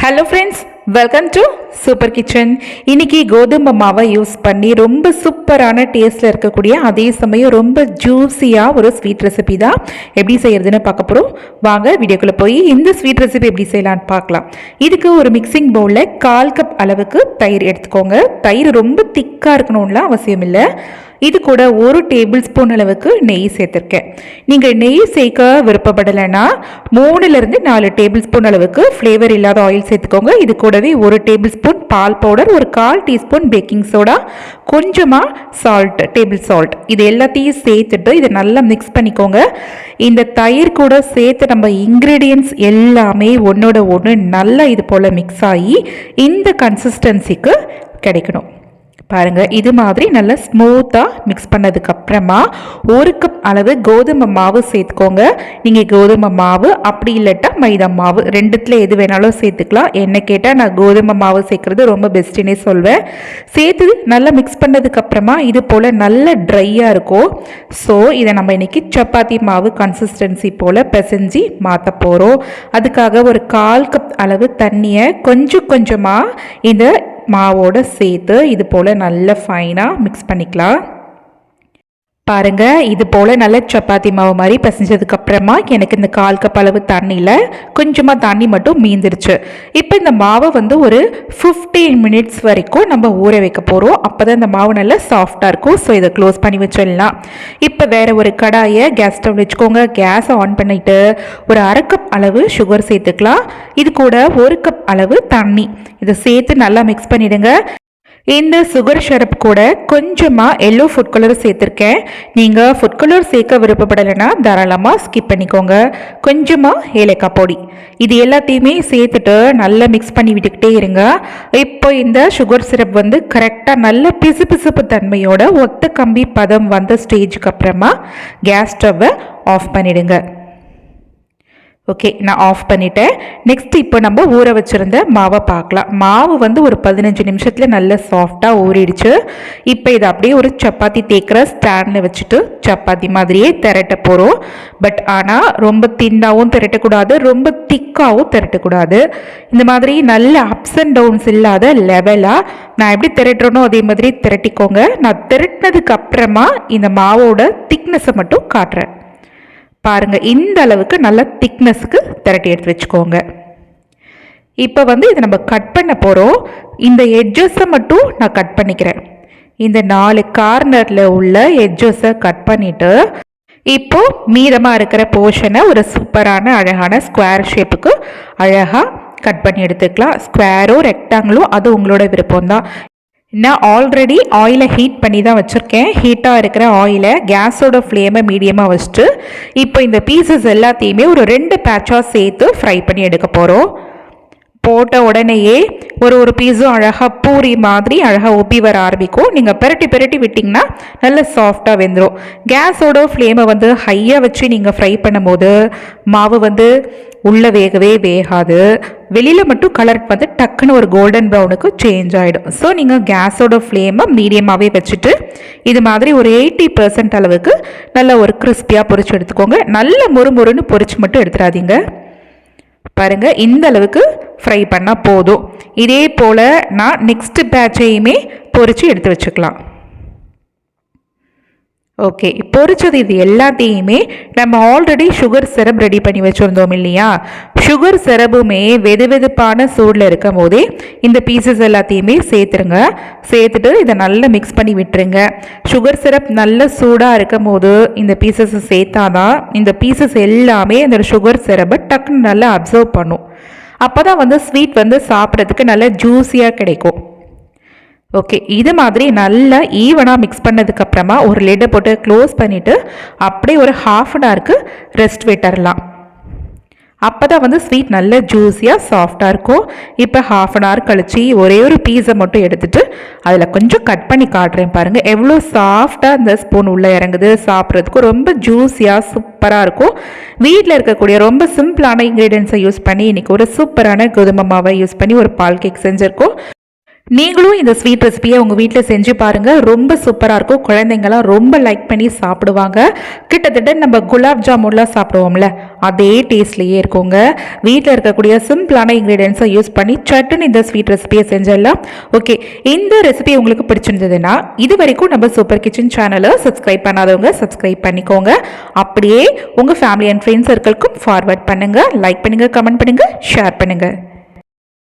Hello friends, welcome to super kitchen. இன்றைக்கி கோதுமை மாவை யூஸ் பண்ணி ரொம்ப சூப்பரான டேஸ்ட்டில் இருக்கக்கூடிய அதே சமயம் ரொம்ப ஜூஸியாக ஒரு ஸ்வீட் ரெசிபி தான் எப்படி செய்கிறதுன்னு பார்க்க போகிறோம். வாங்க வீடியோக்குள்ளே போய் இந்த ஸ்வீட் ரெசிபி எப்படி செய்யலான்னு பார்க்கலாம். இதுக்கு ஒரு மிக்சிங் பவுலில் 1/4 கப் அளவுக்கு தயிர் எடுத்துக்கோங்க. தயிர் ரொம்ப திக்காக இருக்கணும்லாம் அவசியம் இல்லை. இது கூட 1 டேபிள் ஸ்பூன் அளவுக்கு நெய் சேர்த்துருக்கேன். நீங்கள் நெய் சேர்க்க விருப்பப்படலைன்னா 3லேருந்து 4 டேபிள் ஸ்பூன் அளவுக்கு ஃப்ளேவர் இல்லாத ஆயில் சேர்த்துக்கோங்க. இது கூடவே 1 டேபிள் ஸ்பூன் பால் பவுடர், ஒரு 1/4 டீஸ்பூன் பேக்கிங் சோடா, கொஞ்சமாக சால்ட், டேபிள் சால்ட், இது எல்லாத்தையும் சேர்த்துட்டு இதை நல்லா மிக்ஸ் பண்ணிக்கோங்க. இந்த தயிர் கூட சேர்த்து நம்ம இன்க்ரீடியன்ட்ஸ் எல்லாமே ஒன்றோட ஒன்று நல்லா இது போல் மிக்ஸ் ஆகி இந்த கன்சிஸ்டன்சிக்கு கிடைக்கணும். பாருங்கள், இது மாதிரி நல்லா ஸ்மூத்தாக மிக்ஸ் பண்ணதுக்கப்புறமா 1 கப் அளவு கோதுமை மாவு சேர்த்துக்கோங்க. நீங்கள் கோதுமை மாவு அப்படி இல்லாட்டா மைதா மாவு ரெண்டுத்தில் எது வேணாலும் சேர்த்துக்கலாம். என்ன கேட்டால் நான் கோதுமை மாவு சேர்க்குறது ரொம்ப பெஸ்ட்டுன்னே சொல்வேன். சேர்த்து நல்லா மிக்ஸ் பண்ணதுக்கப்புறமா இது போல் நல்ல ட்ரையாக இருக்கும். ஸோ இதை நம்ம இன்றைக்கி சப்பாத்தி மாவு கன்சிஸ்டன்சி போல் பிசைஞ்சு மாற்ற போகிறோம். அதுக்காக ஒரு 1/4 கப் அளவு தண்ணியை கொஞ்சம் கொஞ்சமாக இந்த மாவோடு சேர்த்து இது போல் நல்லா ஃபைனாக மிக்ஸ் பண்ணிக்கலாம். பாருங்கள், இது போல் நல்ல சப்பாத்தி மாவு மாதிரி பிசைஞ்சதுக்கப்புறமா எனக்கு இந்த 1/4 கப் அளவு தண்ணியில் கொஞ்சமாக தண்ணி மட்டும் மீந்துருச்சு. இப்போ இந்த மாவை ஒரு 15 மினிட்ஸ் வரைக்கும் நம்ம ஊற வைக்க போகிறோம். அப்போ தான் இந்த மாவு நல்லா சாஃப்டாக இருக்கும். ஸோ இதை க்ளோஸ் பண்ணி வச்சிடலாம். இப்போ வேறு ஒரு கடாயை கேஸ் ஸ்டவ் வச்சுக்கோங்க. கேஸை ஆன் பண்ணிவிட்டு ஒரு 1/2 கப் அளவு சுகர் சேர்த்துக்கலாம். இது கூட 1 கப் அளவு தண்ணி இதை சேர்த்து நல்லா மிக்ஸ் பண்ணிவிடுங்க. இந்த சுகர் ஷரப் கூட கொஞ்சமாக எல்லோ ஃபுட் கலர் சேர்த்துருக்கேன். நீங்கள் ஃபுட் கலர் சேர்க்க விருப்பப்படலைன்னா தாராளமாக ஸ்கிப் பண்ணிக்கோங்க. கொஞ்சமாக ஏலக்காய் பொடி, இது எல்லாத்தையுமே சேர்த்துட்டு நல்லா மிக்ஸ் பண்ணி விட்டுக்கிட்டே இருங்க. இப்போ இந்த சுகர் சிரப் கரெக்டாக நல்ல பிசு பிசுப்பு தன்மையோட ஒத்த கம்பி பதம் வந்த ஸ்டேஜுக்கு அப்புறமா கேஸ் ஸ்டவ்வை ஆஃப் பண்ணிவிடுங்க. ஓகே, நான் ஆஃப் பண்ணிட்டேன். நெக்ஸ்ட் இப்போ நம்ம ஊற வச்சுருந்த மாவை பார்க்கலாம். மாவு ஒரு 15 நிமிஷத்தில் நல்ல சாஃப்டாக ஊறிடுச்சு. இப்போ இதை அப்படியே ஒரு சப்பாத்தி தேய்க்கிற ஸ்டாண்டில் வச்சுட்டு சப்பாத்தி மாதிரியே திரட்ட போகிறோம். பட் ஆனால் ரொம்ப தின்னாகவும் திரட்டக்கூடாது, ரொம்ப திக்காகவும் திரட்டக்கூடாது. இந்த மாதிரி நல்ல அப்ஸ் அண்ட் டவுன்ஸ் இல்லாத லெவலாக நான் எப்படி திரட்டுறனோ அதே மாதிரி திரட்டிக்கோங்க. நான் திரட்டினதுக்கு அப்புறமா இந்த மாவோட திக்னஸை மட்டும் காட்டுறேன். பாருங்கள், இந்த அளவுக்கு நல்ல திக்னஸுக்கு திரட்டி எடுத்து வச்சுக்கோங்க. இப்போ இதை நம்ம கட் பண்ண போகிறோம். இந்த எட்ஜஸை மட்டும் நான் கட் பண்ணிக்கிறேன். இந்த 4 கார்னரில் உள்ள எட்ஜஸை கட் பண்ணிவிட்டு இப்போது மீதமாக இருக்கிற போர்ஷனை ஒரு சூப்பரான அழகான ஸ்கொயர் ஷேப்புக்கு அழகாக கட் பண்ணி எடுத்துக்கலாம். ஸ்கொயரோ ரெக்டாங்கிளோ அது உங்களோட விருப்பம்தான். நான் ஆல்ரெடி ஆயிலை ஹீட் பண்ணி தான் வச்சுருக்கேன். ஹீட்டாக இருக்கிற ஆயிலை கேஸோட ஃப்ளேமை மீடியமாக வச்சுட்டு இப்போ இந்த பீசஸ் எல்லாத்தையுமே ஒரு 2 பேட்சாக சேர்த்து ஃப்ரை பண்ணி எடுக்க போகிறோம். போட்ட உடனேயே ஒரு பீஸும் அழகாக பூரி மாதிரி அழகாக ஒப்பி வர ஆரம்பிக்கும். நீங்கள் பெரட்டி விட்டிங்கன்னா நல்ல சாஃப்டாக வெந்துடும். கேஸோட ஃப்ளேமை ஹையாக வச்சு நீங்கள் ஃப்ரை பண்ணும்போது மாவு உள்ளே வேகவே வேகாது. வெளியில் மட்டும் கலர் டக்குன்னு ஒரு கோல்டன் ப்ரௌனுக்கு சேஞ்ச் ஆகிடும். ஸோ நீங்கள் கேஸோட ஃப்ளேமை மீடியமாகவே வச்சுட்டு இது மாதிரி ஒரு 80% அளவுக்கு நல்ல ஒரு கிறிஸ்பியாக பொரிச்சு எடுத்துக்கோங்க. நல்ல முறுமுறுன்னு பொரிச்சு மட்டும் எடுத்துடாதீங்க. பாருங்கள், இந்த அளவுக்கு ஃப்ரை பண்ணால் போதும். இதே போல் நான் நெக்ஸ்ட் பேட்சையுமே பொரித்து எடுத்து வச்சுக்கலாம். ஓகே, பொரிச்சது இது எல்லாத்தையுமே நம்ம ஆல்ரெடி சுகர் சிரப் ரெடி பண்ணி வச்சுருந்தோம் இல்லையா? சுகர் சிரப்புமே வெதுவெதுப்பான சூடில் இருக்கும் போதே இந்த பீசஸ் எல்லாத்தையுமே சேர்த்துருங்க. சேர்த்துட்டு இதை நல்லா மிக்ஸ் பண்ணி விட்டுருங்க. சுகர் சிரப் நல்ல சூடாக இருக்கும் போது இந்த பீசஸை சேர்த்தாதான் இந்த பீசஸ் எல்லாமே இந்த சுகர் சிரப்பை டக்குன்னு நல்லா அப்சர்வ் பண்ணும். அப்போ தான் ஸ்வீட் சாப்பிட்றதுக்கு நல்லா ஜூஸியாக கிடைக்கும். ஓகே, இது மாதிரி நல்லா ஈவனாக மிக்ஸ் பண்ணதுக்கப்புறமா ஒரு லிட்டை போட்டு க்ளோஸ் பண்ணிவிட்டு அப்படியே ஒரு 1/2 அன் ஹவருக்கு ரெஸ்ட் விட்டுறலாம். அப்போ தான் ஸ்வீட் நல்ல ஜூஸியாக சாஃப்டாக இருக்கும். இப்போ 1/2 அன் ஹவர் கழித்து ஒரே ஒரு பீஸை மட்டும் எடுத்துகிட்டு அதில் கொஞ்சம் கட் பண்ணி காட்டுறேன். பாருங்கள், எவ்வளோ சாஃப்டாக இந்த ஸ்பூன் உள்ளே இறங்குது. சாப்பிட்றதுக்கு ரொம்ப ஜூஸியாக சூப்பராக இருக்கும். வீட்டில் இருக்கக்கூடிய ரொம்ப சிம்பிளான இன்க்ரீடியன்ஸை யூஸ் பண்ணி இன்றைக்கி ஒரு சூப்பரான கோதுமை மாவை யூஸ் பண்ணி ஒரு பால் கேக் செஞ்சுருக்கோம். நீங்களும் இந்த ஸ்வீட் ரெசிபியை உங்கள் வீட்டில் செஞ்சு பாருங்கள். ரொம்ப சூப்பராக இருக்கும். குழந்தைங்களாம் ரொம்ப லைக் பண்ணி சாப்பிடுவாங்க. கிட்டத்தட்ட நம்ம குலாப் ஜாமுன்லாம் சாப்பிடுவோம்ல, அதே டேஸ்ட்லேயே இருக்குங்க. வீட்டில் இருக்கக்கூடிய சிம்பிளான இன்க்ரீடியன்ஸை யூஸ் பண்ணி சட்டுன்னு இந்த ஸ்வீட் ரெசிபியை செஞ்சிடலாம். ஓகே, இந்த ரெசிபி உங்களுக்கு பிடிச்சிருந்ததுன்னா இது வரைக்கும் நம்ம சூப்பர் கிச்சன் சேனலை சப்ஸ்கிரைப் பண்ணாதவங்க சப்ஸ்கிரைப் பண்ணிக்கோங்க. அப்படியே உங்கள் ஃபேமிலி அண்ட் ஃப்ரெண்ட்ஸ் சர்க்கிள்க்கும் ஃபார்வர்ட் பண்ணுங்கள். லைக் பண்ணுங்கள், கமெண்ட் பண்ணுங்கள், ஷேர் பண்ணுங்கள்.